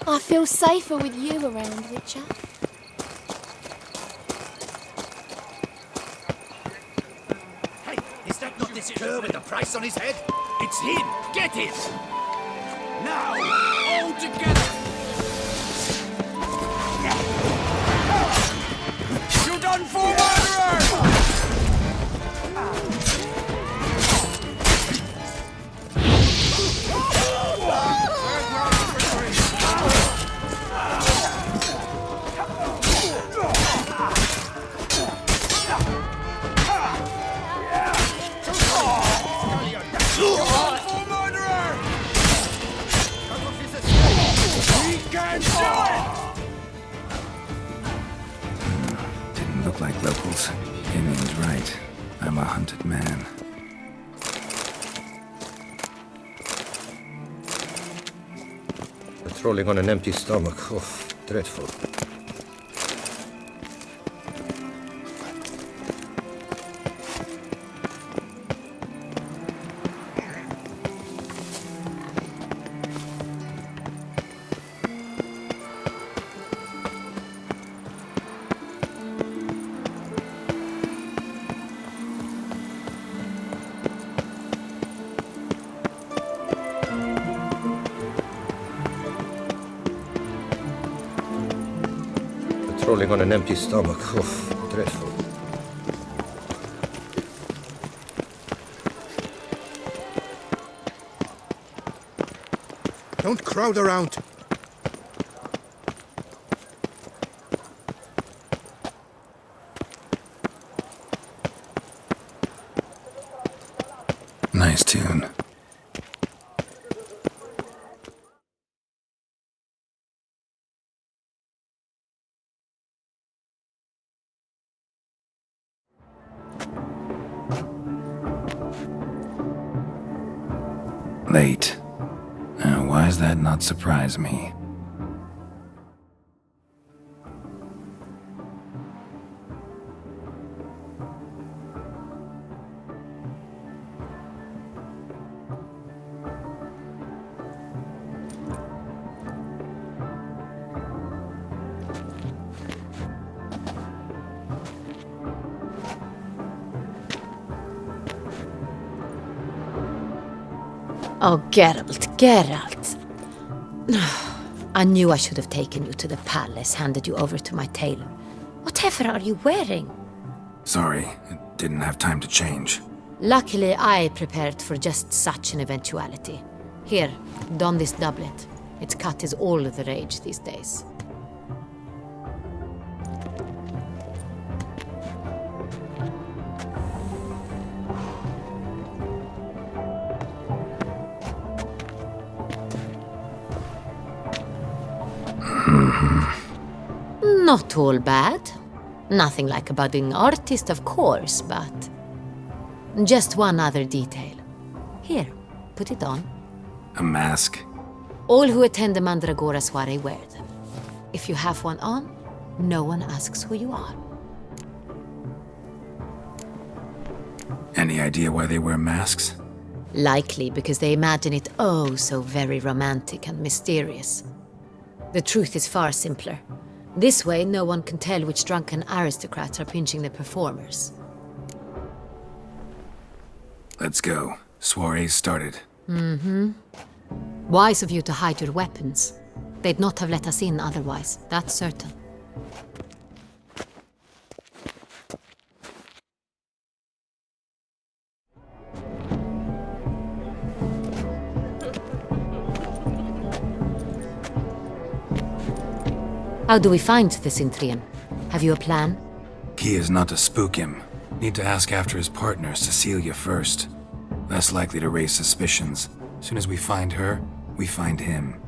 I feel safer with you around, Witcher. Hey, is that not this cur with the price on his head? It's him! Get it! Now, all together! You done for, murderer! Didn't look like locals. Damien's right. I'm a hunted man. Patrolling on an empty stomach. Oh, dreadful. Patrolling on an empty stomach. Oh, dreadful. Don't crowd around. Nice tune. Late. Why does that not surprise me? Oh, Geralt. I knew I should have taken you to the palace, handed you over to my tailor. Whatever are you wearing? Sorry, I didn't have time to change. Luckily, I prepared for just such an eventuality. Here, don this doublet. Its cut is all the rage these days. Not all bad. Nothing like a budding artist, of course, but... just one other detail. Here, put it on. A mask? All who attend the Mandragora soiree wear them. If you have one on, no one asks who you are. Any idea why they wear masks? Likely because they imagine it oh so very romantic and mysterious. The truth is far simpler. This way, no one can tell which drunken aristocrats are pinching the performers. Let's go. Soiree's started. Wise of you to hide your weapons. They'd not have let us in otherwise, that's certain. How do we find the Cintrian? Have you a plan? Key is not to spook him. Need to ask after his partner, Cecilia, first. Less likely to raise suspicions. Soon as we find her, we find him.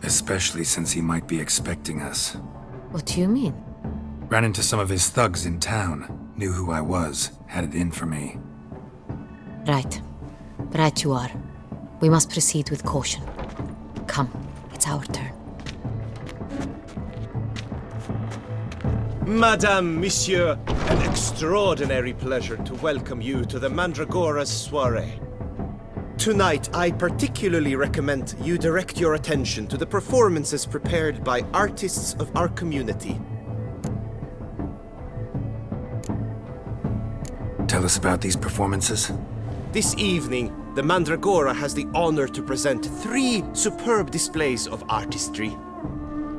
Especially since he might be expecting us. What do you mean? Ran into some of his thugs in town. Knew who I was. Had it in for me. Right. Right you are. We must proceed with caution. Come, it's our turn. Madame, Monsieur, an extraordinary pleasure to welcome you to the Mandragora's soiree. Tonight, I particularly recommend you direct your attention to the performances prepared by artists of our community. Tell us about these performances. This evening, the Mandragora has the honor to present 3 superb displays of artistry.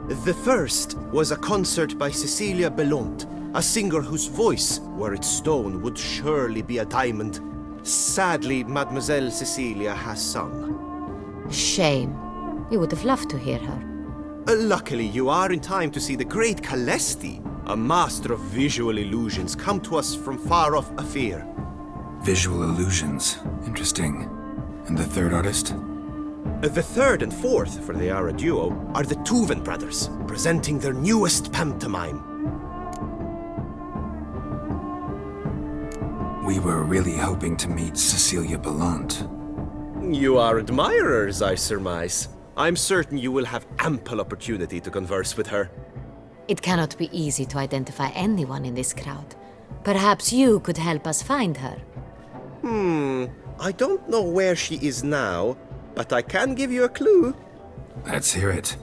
The first was a concert by Cecilia Belont, a singer whose voice, were it stone, would surely be a diamond. Sadly, Mademoiselle Cecilia has sung. Shame. We would have loved to hear her. Luckily, you are in time to see the great Calesti, a master of visual illusions, come to us from far off Afir. Visual illusions. Interesting. And the third artist? The third and fourth, for they are a duo, are the Tuven brothers, presenting their newest pantomime. We were really hoping to meet Cecilia Bellant. You are admirers, I surmise. I'm certain you will have ample opportunity to converse with her. It cannot be easy to identify anyone in this crowd. Perhaps you could help us find her. I don't know where she is now, but I can give you a clue. Let's hear it.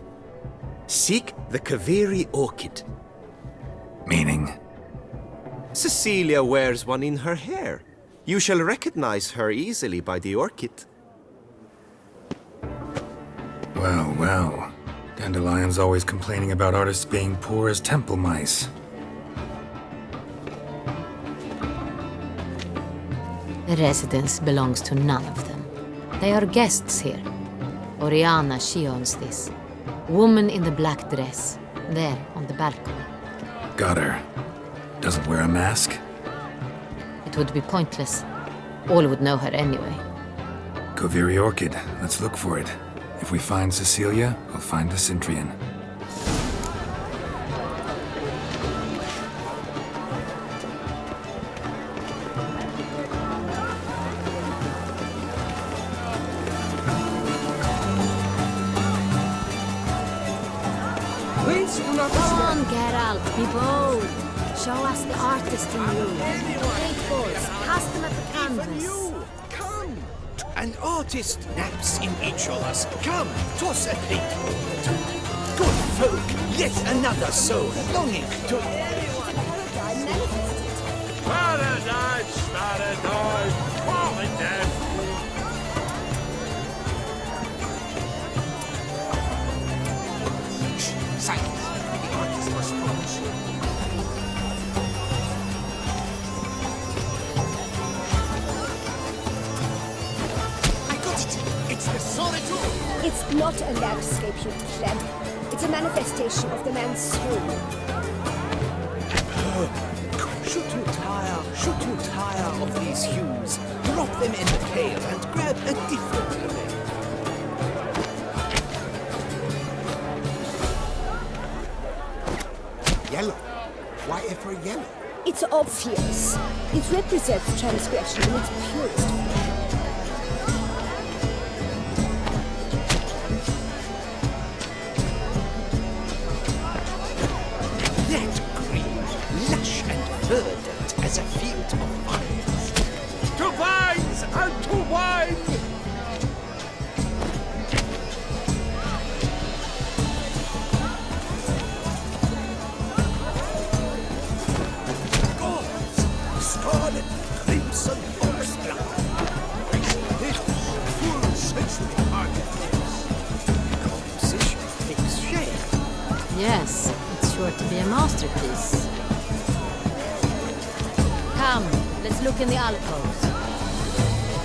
Seek the Kaveri orchid. Meaning? Cecilia wears one in her hair. You shall recognize her easily by the orchid. Well, well. Dandelion's always complaining about artists being poor as temple mice. The residence belongs to none of them. They are guests here. Oriana, she owns this. Woman in the black dress, there on the balcony. Got her. Doesn't wear a mask? It would be pointless. All would know her anyway. Kaveri Orchid. Let's look for it. If we find Cecilia, we'll find the Cintrian. Go on, Geralt, be bold. Show us the artist in you. Faithfuls, cast them at the canvas. Come! An artist naps in each of us. Come, toss a plate. Good folk, yet another soul longing to... Paradise, paradise, falling dead. Silence. The artist must focus. I got it! It's the Soritur! It's not a landscape, you pleb. It's a manifestation of the man's soul. Should you tire of these hues? Drop them in the pail and grab a different element. Yellow? Why ever yellow? It's obvious. It represents transgression in its purest form. That green, lush and verdant as a field of vines. To vines and to wine! Scarlet, crimson, forest black. This full sensory marketplace. Composition takes shape. Yes, it's sure to be a masterpiece. Come, let's look in the alcoves.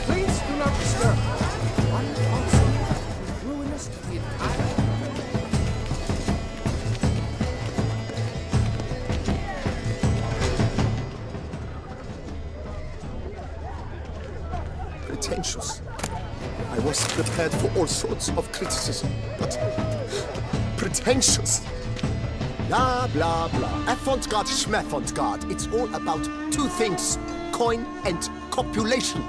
Please do not disturb. One concert ruinous to the entire... Pretentious. I was prepared for all sorts of criticism, but pretentious. Blah, blah, blah. Avant-garde, schmavant-garde. It's all about 2 things. Coin and copulation.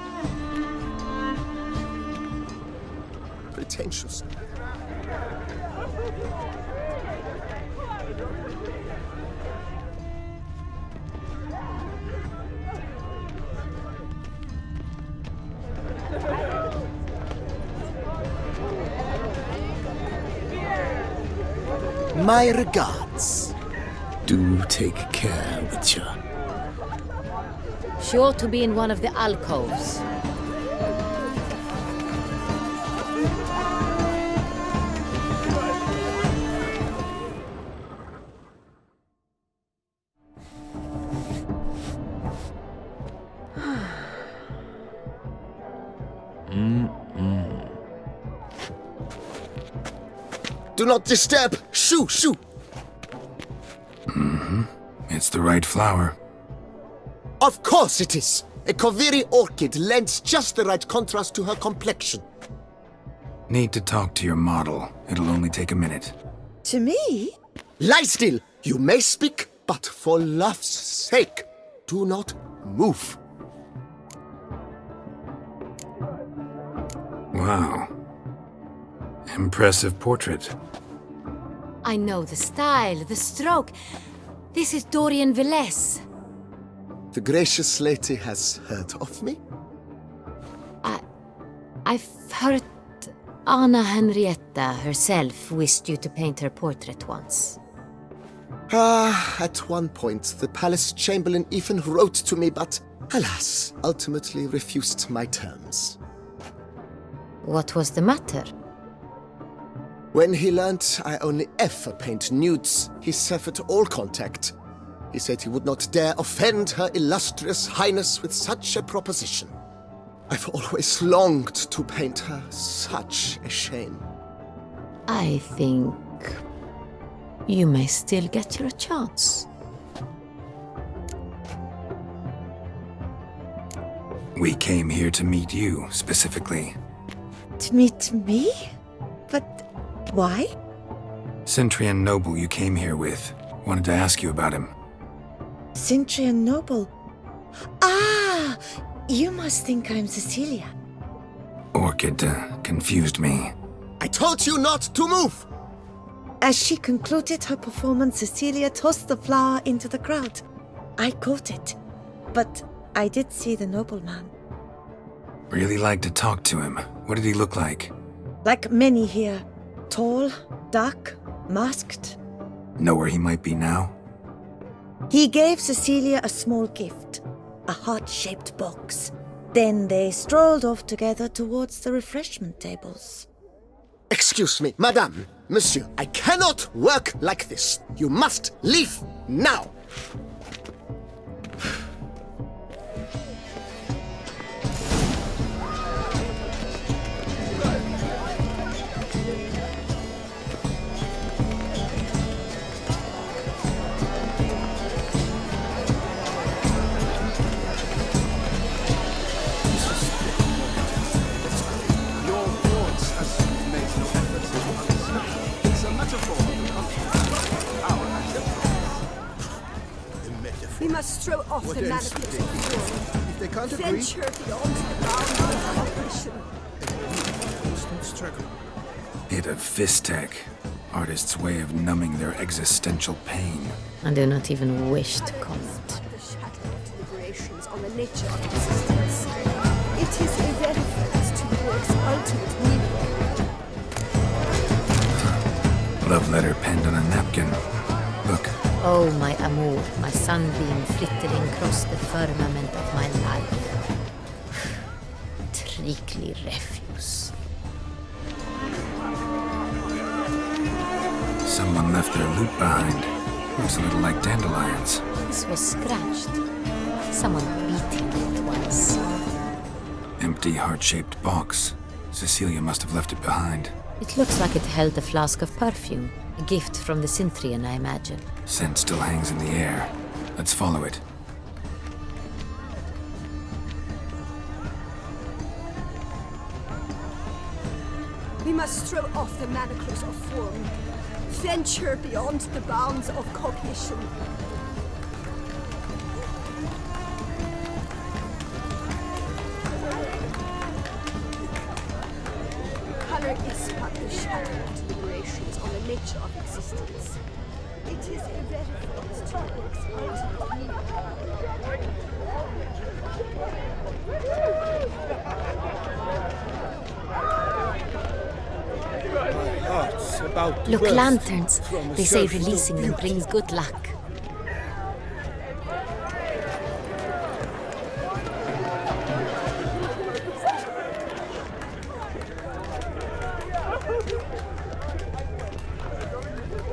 Pretentious. My regards. Do take care, Witcher. She ought to be in one of the alcoves. Do not disturb! Shoo, shoo! It's the right flower. Of course it is! A Kaviri orchid lends just the right contrast to her complexion. Need to talk to your model. It'll only take a minute. To me? Lie still! You may speak, but for love's sake, do not move. Wow. Impressive portrait. I know the style, the stroke. This is Dorian Velez. The gracious lady has heard of me? I've heard Anna Henrietta herself wished you to paint her portrait once. At one point, the palace chamberlain even wrote to me, but alas, ultimately refused my terms. What was the matter? When he learnt I only ever paint nudes, he severed all contact. He said he would not dare offend her illustrious highness with such a proposition. I've always longed to paint her. Such a shame. I think you may still get your chance. We came here to meet you, specifically. To meet me? But why? Centrian noble you came here with. Wanted to ask you about him. Centrian noble. Ah! You must think I'm Cecilia. Orchid confused me. I told you not to move! As she concluded her performance, Cecilia tossed the flower into the crowd. I caught it, but I did see the nobleman. Really like to talk to him. What did he look like? Like many here. Tall, dark, masked. Know where he might be now? He gave Cecilia a small gift, a heart-shaped box. Then they strolled off together towards the refreshment tables. Excuse me, madame, monsieur, I cannot work like this. You must leave now. We must throw off the manacles of war. If they can't agree, Venture beyond the bounds of cooperation. don't struggle. Bit of fist-tech. Artists' way of numbing their existential pain. I do not even wish to comment. The shadow of deliberations on the nature of existence. It is irrelevant to the work's ultimate meaning. Love letter penned on a napkin. Look, Oh, my amour, my sunbeam flittering across the firmament of my life. Treacly refuse. someone left their loot behind. Looks a little like dandelions. This was scratched. Someone beating it once. Empty, heart-shaped box. Cecilia must have left it behind. It looks like it held a flask of perfume. A gift from the Cintrian, I imagine. Scent still hangs in the air. Let's follow it. We must throw off the manacles of form. Venture beyond the bounds of cognition. Color is but the shadow of deliberations on the nature of existence. It is irrelevant to the work's ultimate meaning. Hearts about Look, wealth lanterns. from a They say surfeit of releasing them beauty. brings good luck.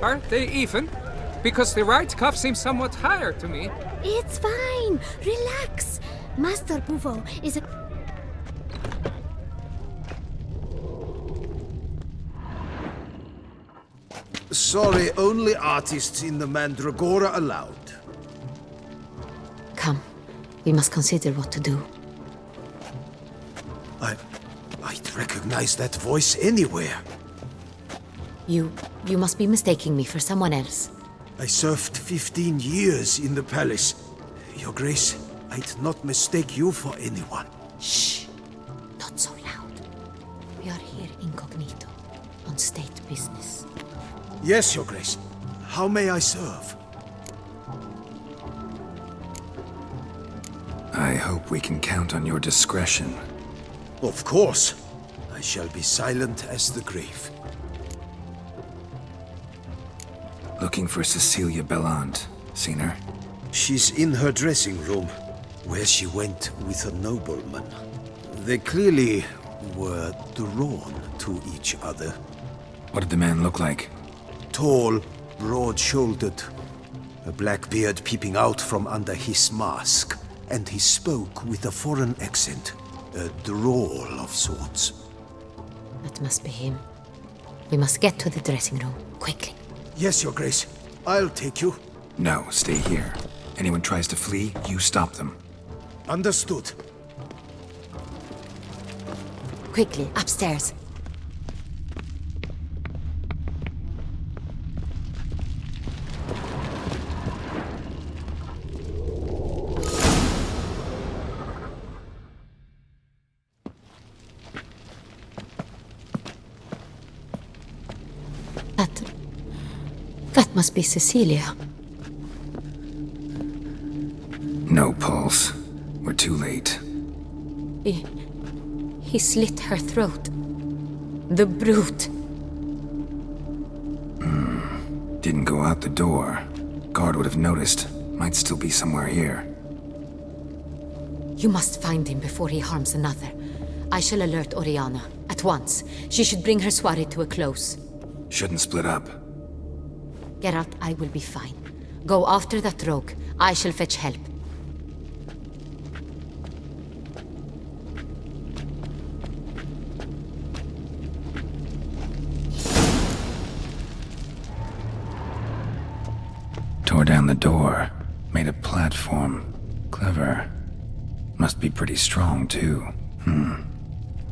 Are they even? Because the right cuff seems somewhat higher to me. It's fine. Relax. Master Buvo is a... Sorry, only artists in the Mandragora allowed. Come, we must consider what to do. I'd recognize that voice anywhere. You must be mistaking me for someone else. I served 15 years in the palace. Your Grace, I'd not mistake you for anyone. Shh! Not so loud. We are here incognito, on state business. Yes, Your Grace. How may I serve? I hope we can count on your discretion. Of course. I shall be silent as the grave. Looking for Cecilia Bellant. Seen her? She's in her dressing room, where she went with a nobleman. They clearly were drawn to each other. What did the man look like? Tall, broad-shouldered, a black beard peeping out from under his mask, and he spoke with a foreign accent, a drawl of sorts. That must be him. We must get to the dressing room, quickly. Yes, Your Grace. I'll take you. No, stay here. Anyone tries to flee, you stop them. Understood. Quickly, upstairs. That must be Cecilia. No pulse. We're too late. He slit her throat. The brute. Didn't go out the door. Guard would have noticed. Might still be somewhere here. You must find him before he harms another. I shall alert Oriana. At once. She should bring her soirée to a close. Shouldn't split up. Geralt, I will be fine. Go after that rogue. I shall fetch help. Tore down the door. Made a platform. Clever. Must be pretty strong, too.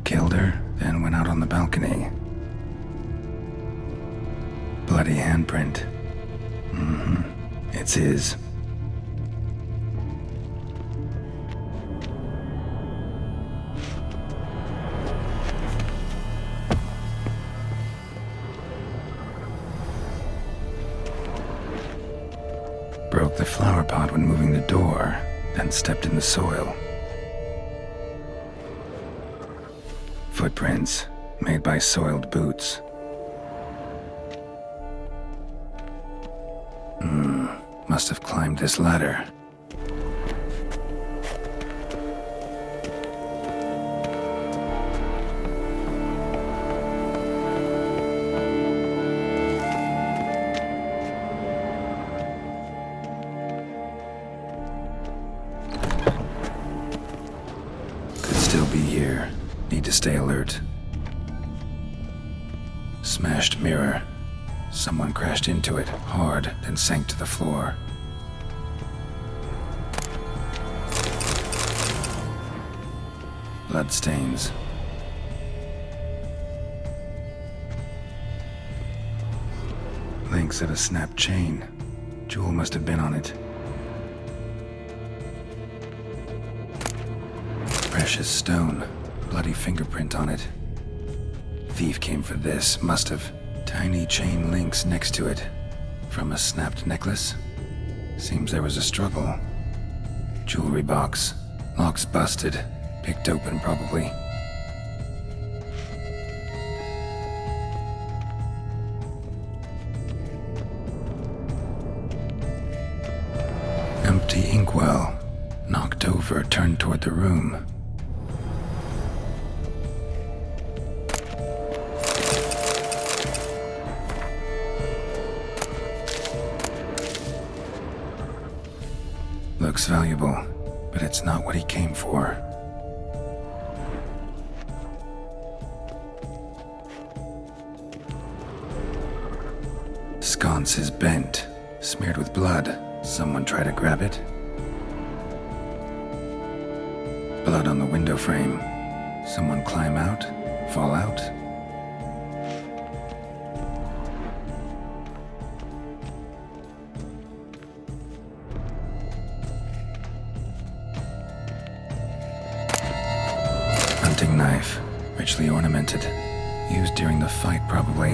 Killed her, then went out on the balcony. Bloody handprint. It's his. Broke the flower pot when moving the door, then stepped in the soil. Footprints, made by soiled boots. Must have climbed this ladder. Could still be here. Need to stay alert. Smashed mirror. Someone crashed into it, hard, then sank to the floor. Bloodstains. Links of a snapped chain. Jewel must have been on it. Precious stone. Bloody fingerprint on it. Thief came for this, must have. Tiny chain links next to it. From a snapped necklace? Seems there was a struggle. Jewelry box. Locks busted. Picked open, probably. empty inkwell. Knocked over, turned toward the room. Looks valuable, but it's not what he came for. Sconce is bent, smeared with blood. Someone try to grab it? Blood on the window frame. Someone climb out? Fall out? Hunting knife, richly ornamented. Used during the fight, probably.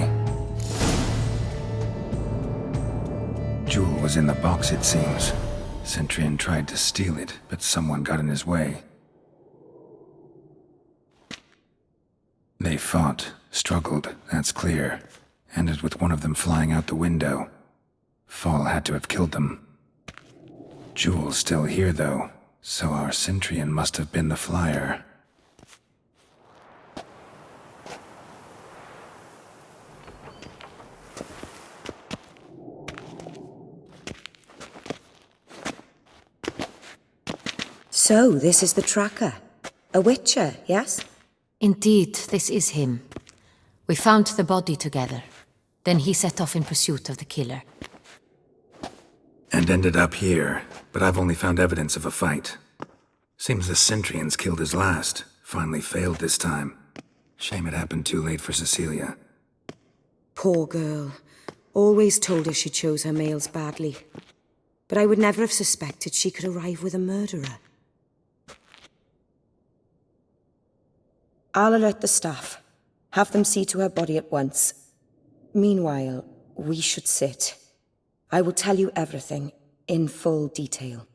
Jewel was in the box, it seems. Centurion tried to steal it, but someone got in his way. They fought, struggled, that's clear. Ended with one of them flying out the window. Fall had to have killed them. Jewel's still here, though, so our Centurion must have been the flyer. So, this is the tracker. A witcher, yes? Indeed, this is him. We found the body together. Then he set off in pursuit of the killer. And ended up here, but I've only found evidence of a fight. Seems the Centurions killed his last. Finally failed this time. Shame it happened too late for Cecilia. Poor girl. Always told her she chose her males badly. But I would never have suspected she could arrive with a murderer. I'll alert the staff. Have them see to her body at once. Meanwhile, we should sit. I will tell you everything, in full detail.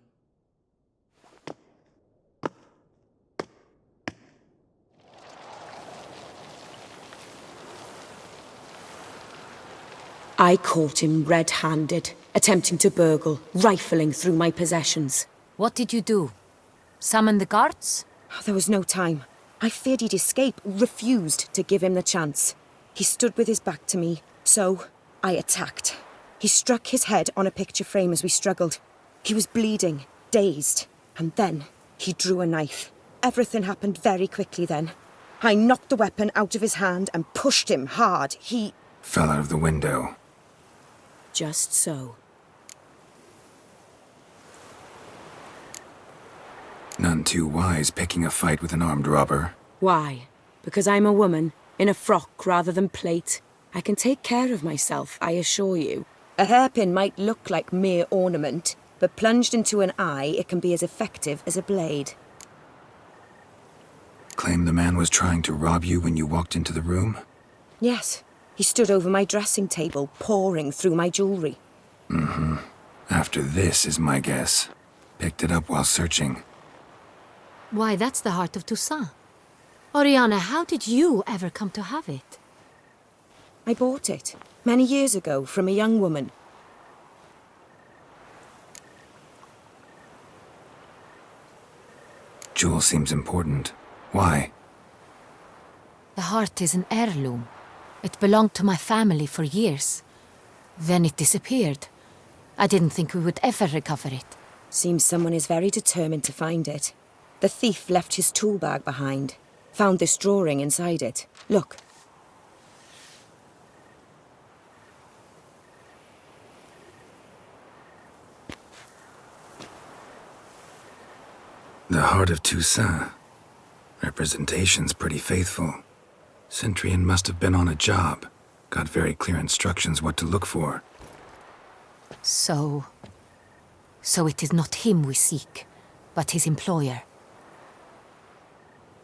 I caught him red-handed, attempting to burgle, rifling through my possessions. What did you do? Summon the guards? There was no time. I feared he'd escape, refused to give him the chance. He stood with his back to me, so I attacked. He struck his head on a picture frame as we struggled. He was bleeding, dazed, and then he drew a knife. Everything happened very quickly then. I knocked the weapon out of his hand and pushed him hard. He fell out of the window. Just so. None too wise picking a fight with an armed robber. Why? Because I'm a woman, in a frock rather than plate. I can take care of myself, I assure you. A hairpin might look like mere ornament, but plunged into an eye, it can be as effective as a blade. Claim the man was trying to rob you when you walked into the room? Yes. He stood over my dressing table, pouring through my jewelry. Mm-hmm. After this is my guess. Picked it up while searching. Why, that's the heart of Toussaint. Oriana, how did you ever come to have it? I bought it, many years ago, from a young woman. Jewel seems important. Why? The heart is an heirloom. It belonged to my family for years. Then it disappeared. I didn't think we would ever recover it. Seems someone is very determined to find it. The thief left his tool bag behind. Found this drawing inside it. Look. The heart of Toussaint. Representation's pretty faithful. Centurion must have been on a job. Got very clear instructions what to look for. So it is not him we seek, but his employer.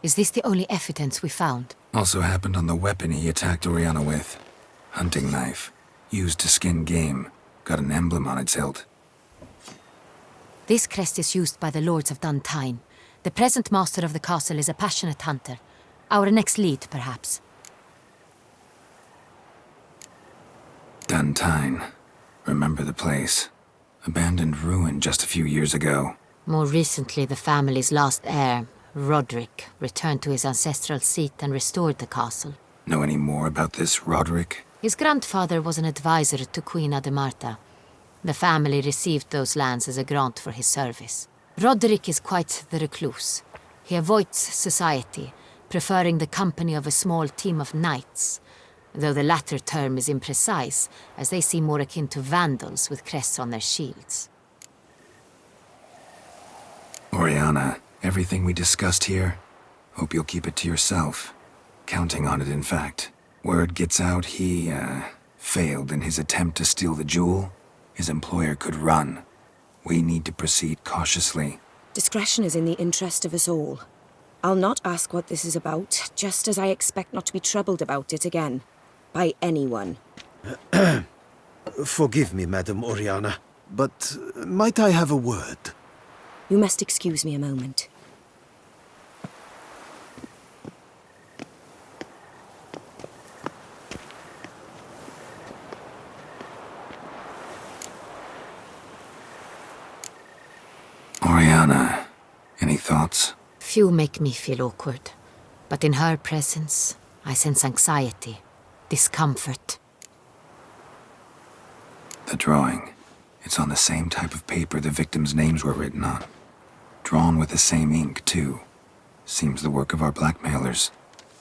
Is this the only evidence we found? Also happened on the weapon he attacked Oriana with. Hunting knife. Used to skin game. Got an emblem on its hilt. This crest is used by the lords of Untainted. The present master of the castle is a passionate hunter. Our next lead, perhaps. Untainted. Remember the place. Abandoned ruin just a few years ago. More recently, the family's last heir, Roderick, returned to his ancestral seat and restored the castle. Know any more about this Roderick? His grandfather was an advisor to Queen Ademarta. The family received those lands as a grant for his service. Roderick is quite the recluse. He avoids society, preferring the company of a small team of knights, though the latter term is imprecise, as they seem more akin to vandals with crests on their shields. Oriana, everything we discussed here, hope you'll keep it to yourself. Counting on it, in fact. Word gets out he, failed in his attempt to steal the jewel. His employer could run. We need to proceed cautiously. Discretion is in the interest of us all. I'll not ask what this is about, just as I expect not to be troubled about it again. By anyone. Forgive me, Madam Oriana, but might I have a word? You must excuse me a moment. Oriana, any thoughts? Few make me feel awkward, but in her presence, I sense anxiety, discomfort. The drawing. It's on the same type of paper the victims' names were written on. Drawn with the same ink, too. Seems the work of our blackmailers.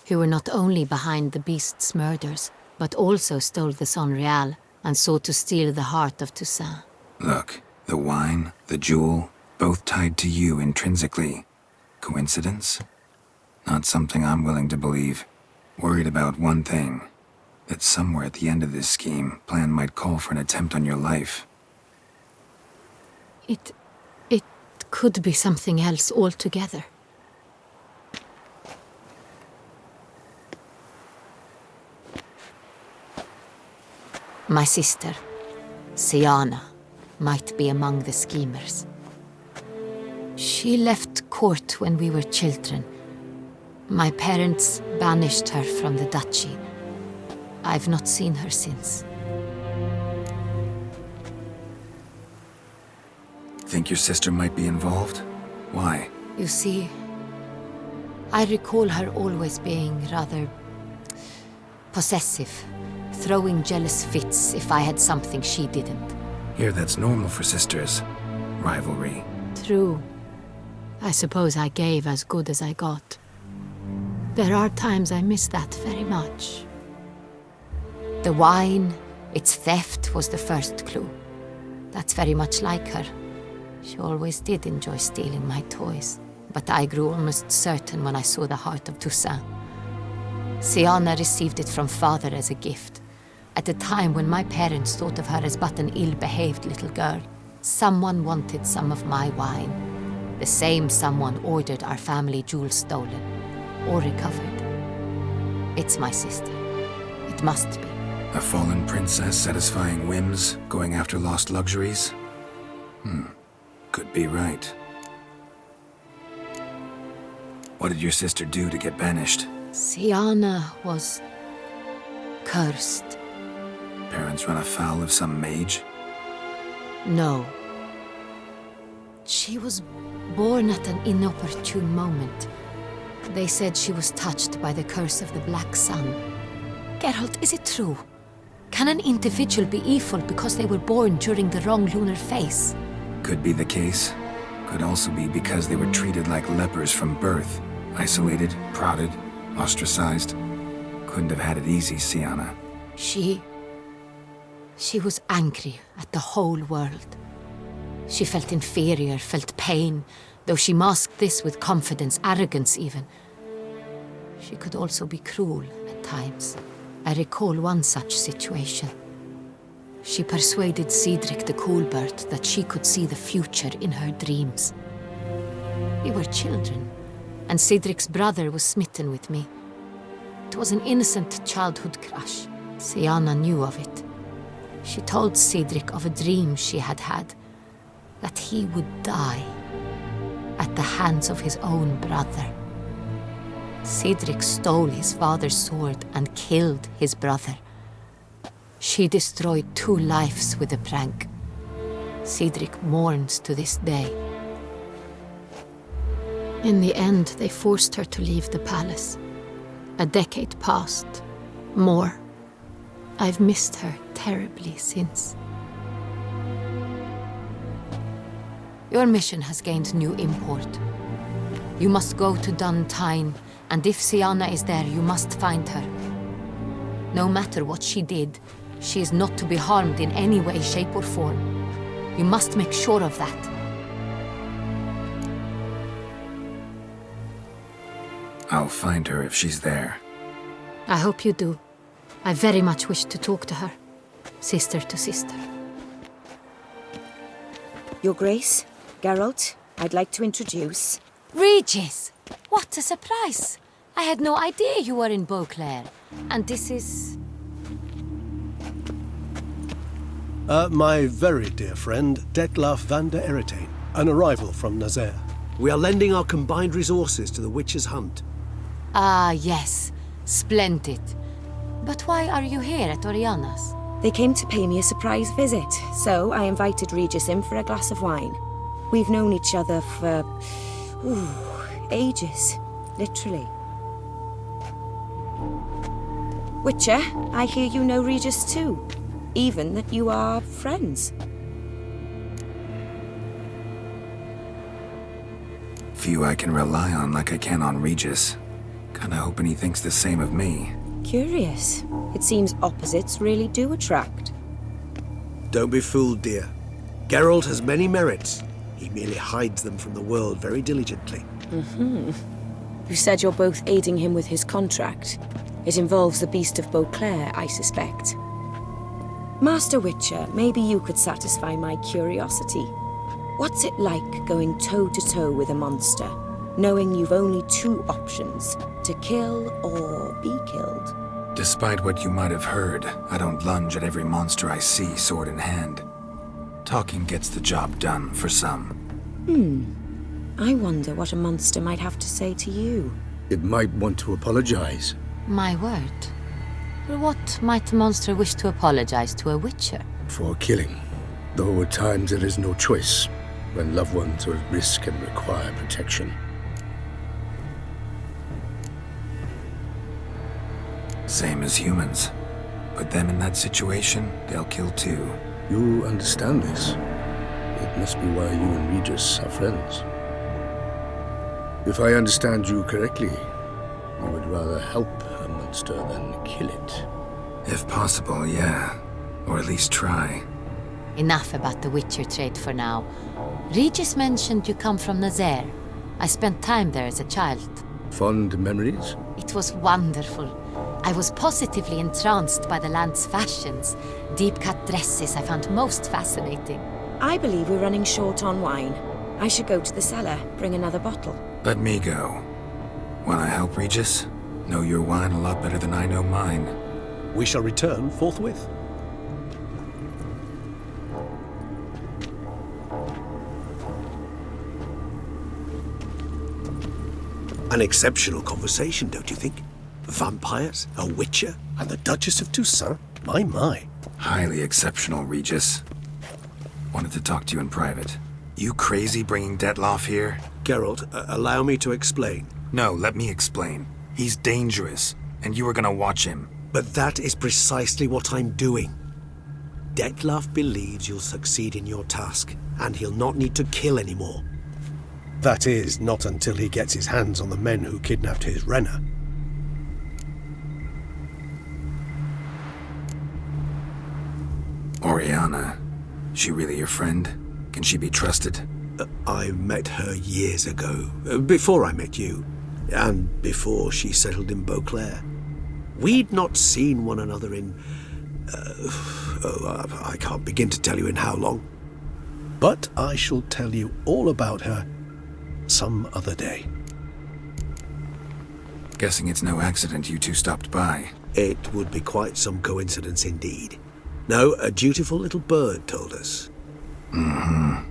Who were not only behind the beast's murders, but also stole the Son Real and sought to steal the heart of Toussaint. Look, the wine, the jewel, both tied to you intrinsically. Coincidence? Not something I'm willing to believe. Worried about one thing. That somewhere at the end of this scheme, plan might call for an attempt on your life. It could be something else altogether. My sister, Siana, might be among the schemers. She left court when we were children. My parents banished her from the duchy. I've not seen her since. Think your sister might be involved? Why? You see, I recall her always being rather possessive, throwing jealous fits if I had something she didn't. Here, that's normal for sisters. Rivalry. True. I suppose I gave as good as I got. There are times I miss that very much. The wine, its theft, was the first clue. That's very much like her. She always did enjoy stealing my toys. But I grew almost certain when I saw the heart of Toussaint. Siana received it from father as a gift. At a time when my parents thought of her as but an ill-behaved little girl. Someone wanted some of my wine. The same someone ordered our family jewels stolen. Or recovered. It's my sister. It must be. A fallen princess satisfying whims, going after lost luxuries? Could be right. What did your sister do to get banished? Siana was cursed. Parents run afoul of some mage? No. She was born at an inopportune moment. They said she was touched by the curse of the Black Sun. Geralt, is it true? Can an individual be evil because they were born during the wrong lunar phase? Could be the case. Could also be because they were treated like lepers from birth. Isolated, prodded, ostracized. Couldn't have had it easy, Siana. She was angry at the whole world. She felt inferior, felt pain, though she masked this with confidence, arrogance even. She could also be cruel at times. I recall one such situation. She persuaded Cedric the Coolbird that she could see the future in her dreams. We were children, and Cedric's brother was smitten with me. It was an innocent childhood crush. Siana knew of it. She told Cedric of a dream she had had, that he would die at the hands of his own brother. Cedric stole his father's sword and killed his brother. She destroyed 2 lives with a prank. Cedric mourns to this day. In the end, they forced her to leave the palace. A decade passed. More. I've missed her terribly since. Your mission has gained new import. You must go to Untainted, and if Sienna is there, you must find her. No matter what she did, she is not to be harmed in any way, shape, or form. You must make sure of that. I'll find her if she's there. I hope you do. I very much wish to talk to her. Sister to sister. Your Grace, Geralt, I'd like to introduce... Regis! What a surprise! I had no idea you were in Beauclair. And this is... My very dear friend, Detlaf van der Eretain, an arrival from Nazaire. We are lending our combined resources to the Witch's Hunt. Ah, yes. Splendid. But why are you here at Oriana's? They came to pay me a surprise visit, so I invited Regis in for a glass of wine. We've known each other for... ages. Literally. Witcher, I hear you know Regis too. Even that you are friends. Few I can rely on like I can on Regis. Kinda hoping he thinks the same of me. Curious. It seems opposites really do attract. Don't be fooled, dear. Geralt has many merits. He merely hides them from the world very diligently. You said you're both aiding him with his contract. It involves the Beast of Beauclair, I suspect. Master Witcher, maybe you could satisfy my curiosity. What's it like going toe-to-toe with a monster, knowing you've only two options, to kill or be killed? Despite what you might have heard, I don't lunge at every monster I see sword in hand. Talking gets the job done for some. I wonder what a monster might have to say to you. It might want to apologize. My word. For what might a monster wish to apologize to a witcher? For killing. Though at times there is no choice, when loved ones are at risk and require protection. Same as humans. Put them in that situation, they'll kill too. You understand this. It must be why you and Regis are friends. If I understand you correctly, you would rather help a monster than kill it. If possible, yeah. Or at least try. Enough about the Witcher trade for now. Regis mentioned you come from Nazaire. I spent time there as a child. Fond memories? It was wonderful. I was positively entranced by the land's fashions. Deep-cut dresses I found most fascinating. I believe we're running short on wine. I should go to the cellar, bring another bottle. Let me go. Wanna help, Regis? Know your wine a lot better than I know mine. We shall return forthwith. An exceptional conversation, don't you think? Vampires, a witcher, And the Duchess of Toussaint? My. Highly exceptional, Regis. Wanted to talk to you in private. You crazy bringing Detlaf here? Geralt, allow me to explain. No, let me explain. He's dangerous, and you are gonna watch him. But that is precisely what I'm doing. Detlaf believes you'll succeed in your task, and he'll not need to kill anymore. That is, not until he gets his hands on the men who kidnapped his Renna. Oriana. She really your friend? Can she be trusted? I met her years ago, before I met you, and before she settled in Beauclair. We'd not seen one another in... I can't begin to tell you in how long. But I shall tell you all about her some other day. Guessing it's no accident you two stopped by. It would be quite some coincidence indeed. No, a dutiful little bird told us. Now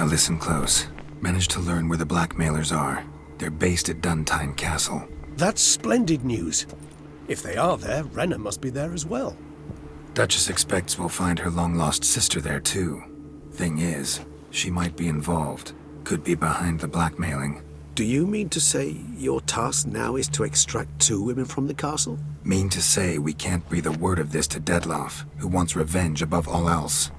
listen close. Managed to learn where the blackmailers are. They're based at Untainted Castle. That's splendid news. If they are there, Renna must be there as well. Duchess expects we'll find her long-lost sister there, too. Thing is, she might be involved. Could be behind the blackmailing. Do you mean to say your task now is to extract 2 women from the castle? Mean to say we can't breathe a word of this to Dettlaff, who wants revenge above all else.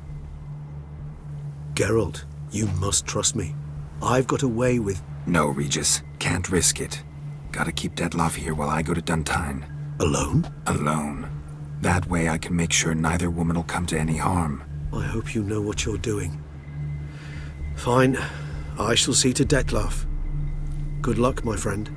Geralt, you must trust me. I've got a way with... No, Regis. Can't risk it. Gotta keep Dettlaff here while I go to Duntine. Alone? Alone. That way I can make sure neither woman will come to any harm. I hope you know what you're doing. Fine. I shall see to Dettlaff. Good luck, my friend.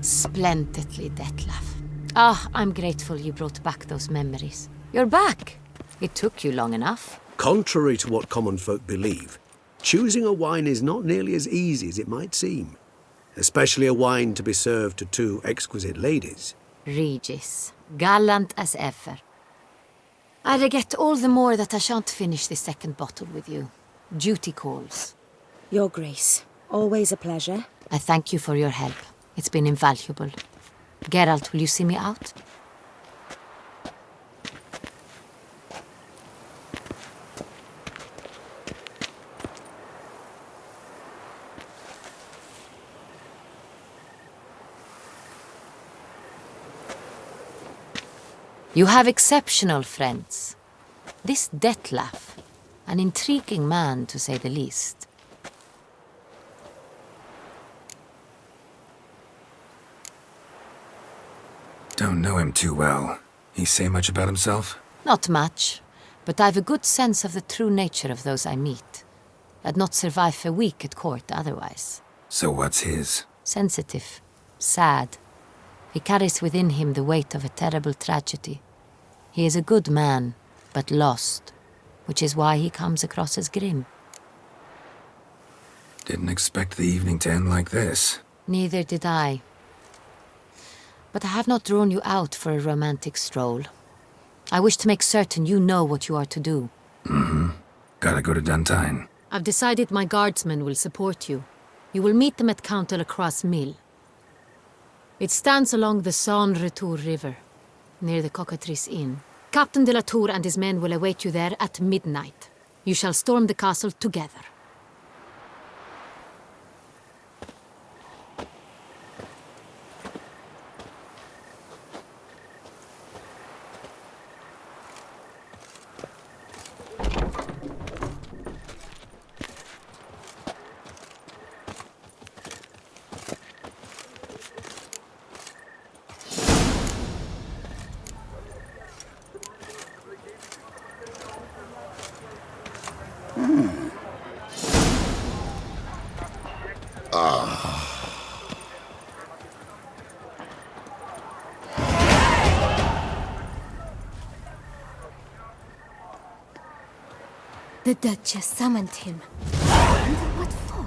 Splendidly, Dettlaff. Ah, I'm grateful you brought back those memories. You're back. It took you long enough. Contrary to what common folk believe, choosing a wine is not nearly as easy as it might seem. Especially a wine to be served to 2 exquisite ladies. Regis, gallant as ever. I regret all the more that I shan't finish the 2nd bottle with you. Duty calls. Your Grace, always a pleasure. I thank you for your help. It's been invaluable. Geralt, will you see me out? You have exceptional friends. This Dettlaff, an intriguing man to say the least. Don't know him too well. He say much about himself? Not much, but I've a good sense of the true nature of those I meet. I'd not survive a week at court otherwise. So what's his? Sensitive, sad. He carries within him the weight of a terrible tragedy. He is a good man, but lost, which is why he comes across as grim. Didn't expect the evening to end like this. Neither did I. But I have not drawn you out for a romantic stroll. I wish to make certain you know what you are to do. Mm-hmm. Gotta go to Duntine. I've decided my guardsmen will support you. You will meet them at Count de la Croix's mill. It stands along the Saône-Retour River, near the Cockatrice Inn. Captain de la Tour and his men will await you there at midnight. You shall storm the castle together. The Duchess summoned him. And what for?